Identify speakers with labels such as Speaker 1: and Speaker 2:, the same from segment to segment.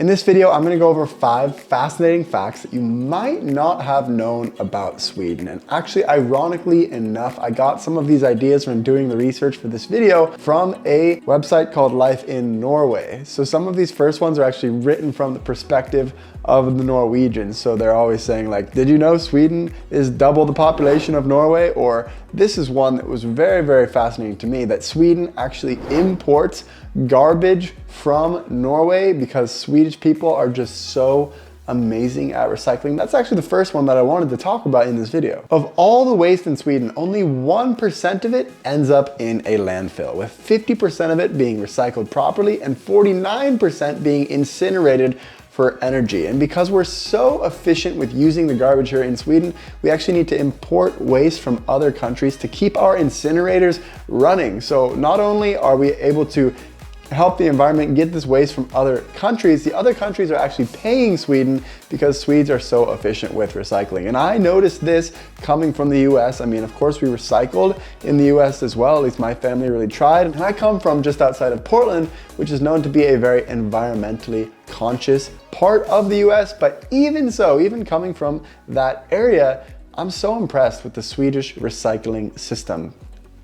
Speaker 1: In this video, I'm gonna go over 5 fascinating facts that you might not have known about Sweden. And actually, ironically enough, I got some of these ideas when doing the research for this video from a website called Life in Norway. So some of these first ones are actually written from the perspective of the Norwegians. So they're always saying like, did you know Sweden is double the population of Norway? Or this is one that was very, very fascinating to me, that Sweden actually imports garbage from Norway because Swedish people are just so amazing at recycling. That's actually the first one that I wanted to talk about in this video. Of all the waste in Sweden, only 1% of it ends up in a landfill, with 50% of it being recycled properly and 49% being incinerated for energy. And because we're so efficient with using the garbage here in Sweden, we actually need to import waste from other countries to keep our incinerators running. So not only are we able to help the environment get this waste from other countries, the other countries are actually paying Sweden because Swedes are so efficient with recycling. And I noticed this coming from the US. I mean, of course we recycled in the US as well, at least my family really tried. And I come from just outside of Portland, which is known to be a very environmentally conscious part of the US. But even so, even coming from that area, I'm so impressed with the Swedish recycling system.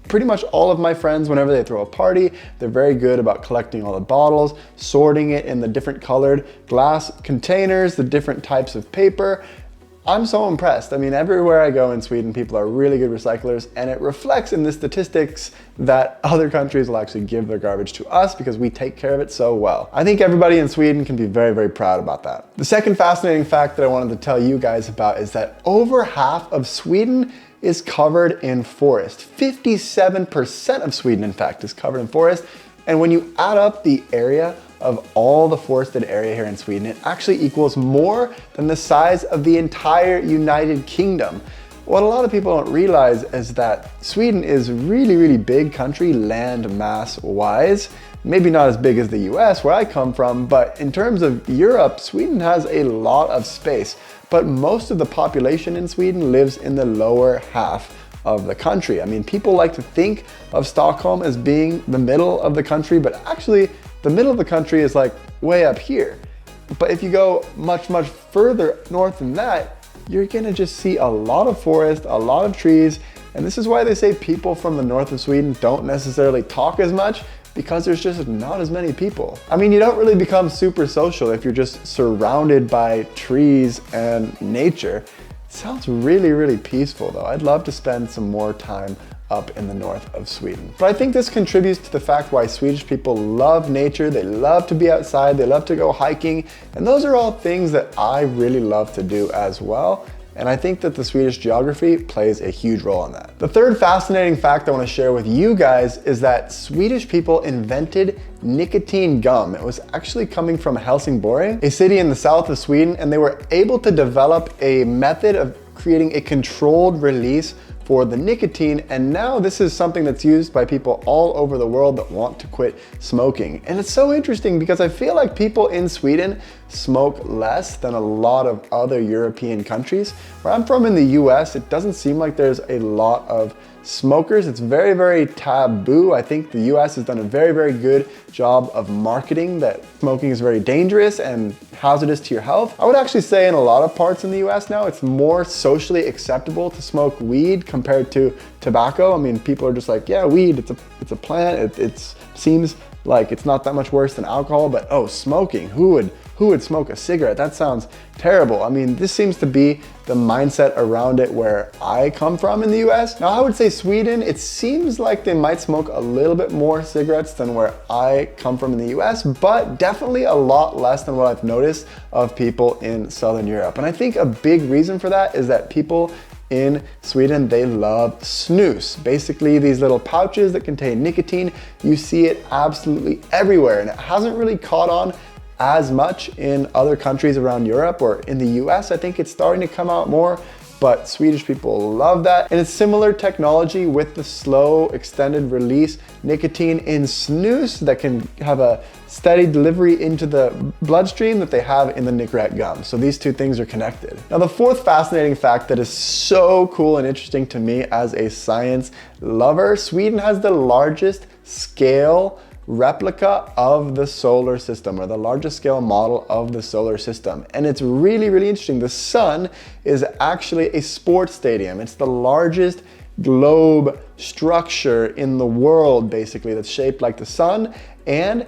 Speaker 1: Pretty much all of my friends, whenever they throw a party, they're very good about collecting all the bottles, sorting it in the different colored glass containers, the different types of paper. I'm so impressed. I mean, everywhere I go in Sweden, people are really good recyclers, and it reflects in the statistics that other countries will actually give their garbage to us because we take care of it so well. I think everybody in Sweden can be very, very proud about that. The second fascinating fact that I wanted to tell you guys about is that over half of Sweden is covered in forest. 57% of Sweden, in fact, is covered in forest. And when you add up the area of all the forested area here in Sweden, it actually equals more than the size of the entire United Kingdom. What a lot of people don't realize is that Sweden is a really, really big country land mass wise. Maybe not as big as the US where I come from, but in terms of Europe, Sweden has a lot of space. But most of the population in Sweden lives in the lower half of the country. I mean, people like to think of Stockholm as being the middle of the country, but actually the middle of the country is like way up here. But if you go much, much further north than that, you're gonna just see a lot of forest, a lot of trees. And this is why they say people from the north of Sweden don't necessarily talk as much, because there's just not as many people. I mean, you don't really become super social if you're just surrounded by trees and nature. It sounds really, really peaceful though. I'd love to spend some more time up in the north of Sweden. But I think this contributes to the fact why Swedish people love nature, they love to be outside, they love to go hiking, and those are all things that I really love to do as well. And I think that the Swedish geography plays a huge role in that. The third fascinating fact I want to share with you guys is that Swedish people invented nicotine gum. It was actually coming from Helsingborg, a city in the south of Sweden, and they were able to develop a method of creating a controlled release for the nicotine, and now this is something that's used by people all over the world that want to quit smoking. And it's so interesting because I feel like people in Sweden smoke less than a lot of other European countries. Where I'm from in the US, it doesn't seem like there's a lot of smokers. It's very, very taboo. I think the US has done a very, very good job of marketing that smoking is very dangerous and hazardous to your health. I would actually say in a lot of parts in the US now, it's more socially acceptable to smoke weed compared to tobacco. I mean, people are just like, yeah, weed, it's a plant. It seems like it's not that much worse than alcohol, but oh, smoking, who would smoke a cigarette? That sounds terrible. I mean, this seems to be the mindset around it where I come from in the US. Now, I would say Sweden, it seems like they might smoke a little bit more cigarettes than where I come from in the US, but definitely a lot less than what I've noticed of people in Southern Europe. And I think a big reason for that is that people in Sweden, they love SNUS. Basically, these little pouches that contain nicotine. You see it absolutely everywhere, and it hasn't really caught on as much in other countries around Europe or in the US. I think it's starting to come out more, but Swedish people love that. And it's similar technology with the slow extended release nicotine in SNUS that can have a steady delivery into the bloodstream that they have in the Nicorette gum. So these two things are connected. Now, the fourth fascinating fact that is so cool and interesting to me as a science lover, Sweden has the largest scale replica of the solar system, or the largest scale model of the solar system. And it's really, really interesting. The sun is actually a sports stadium. It's the largest globe structure in the world, basically, that's shaped like the sun, and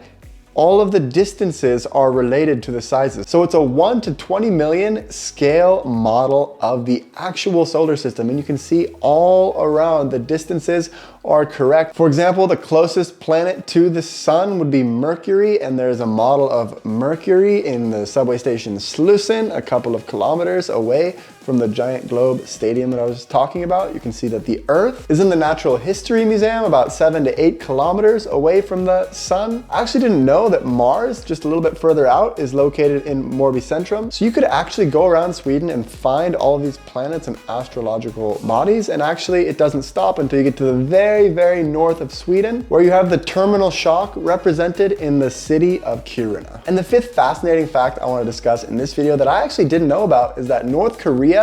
Speaker 1: all of the distances are related to the sizes. So it's a 1 to 20 million scale model of the actual solar system. And you can see all around the distances are correct. For example, the closest planet to the sun would be Mercury, and there's a model of Mercury in the subway station Slusen, a couple of kilometers away from the giant globe stadium that I was talking about. You can see that the Earth is in the Natural History Museum about 7 to 8 kilometers away from the sun. I actually didn't know that Mars, just a little bit further out, is located in Morbicentrum. So you could actually go around Sweden and find all of these planets and astrological bodies, and actually it doesn't stop until you get to the very, very north of Sweden, where you have the terminal shock represented in the city of Kiruna. And the fifth fascinating fact I want to discuss in this video that I actually didn't know about is that North Korea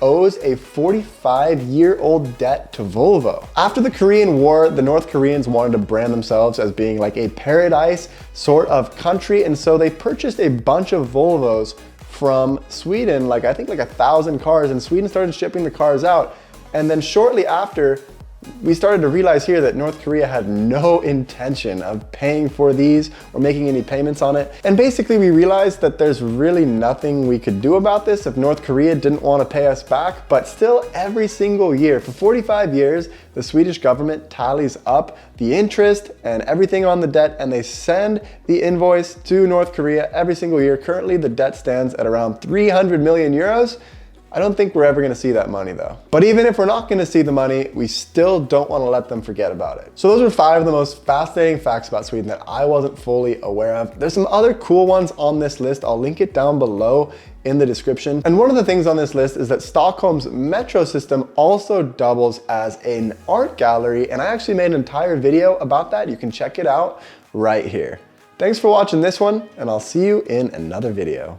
Speaker 1: owes a 45-year-old debt to Volvo. After the Korean War, the North Koreans wanted to brand themselves as being like a paradise sort of country, and so they purchased a bunch of Volvos from Sweden, I think 1,000 cars, and Sweden started shipping the cars out. And then shortly after, we started to realize here that North Korea had no intention of paying for these or making any payments on it. And basically we realized that there's really nothing we could do about this if North Korea didn't want to pay us back. But still, every single year, for 45 years, the Swedish government tallies up the interest and everything on the debt, and they send the invoice to North Korea every single year. Currently, the debt stands at around 300 million euros. I don't think we're ever gonna see that money though. But even if we're not gonna see the money, we still don't wanna let them forget about it. So those are 5 of the most fascinating facts about Sweden that I wasn't fully aware of. There's some other cool ones on this list. I'll link it down below in the description. And one of the things on this list is that Stockholm's metro system also doubles as an art gallery. And I actually made an entire video about that. You can check it out right here. Thanks for watching this one, and I'll see you in another video.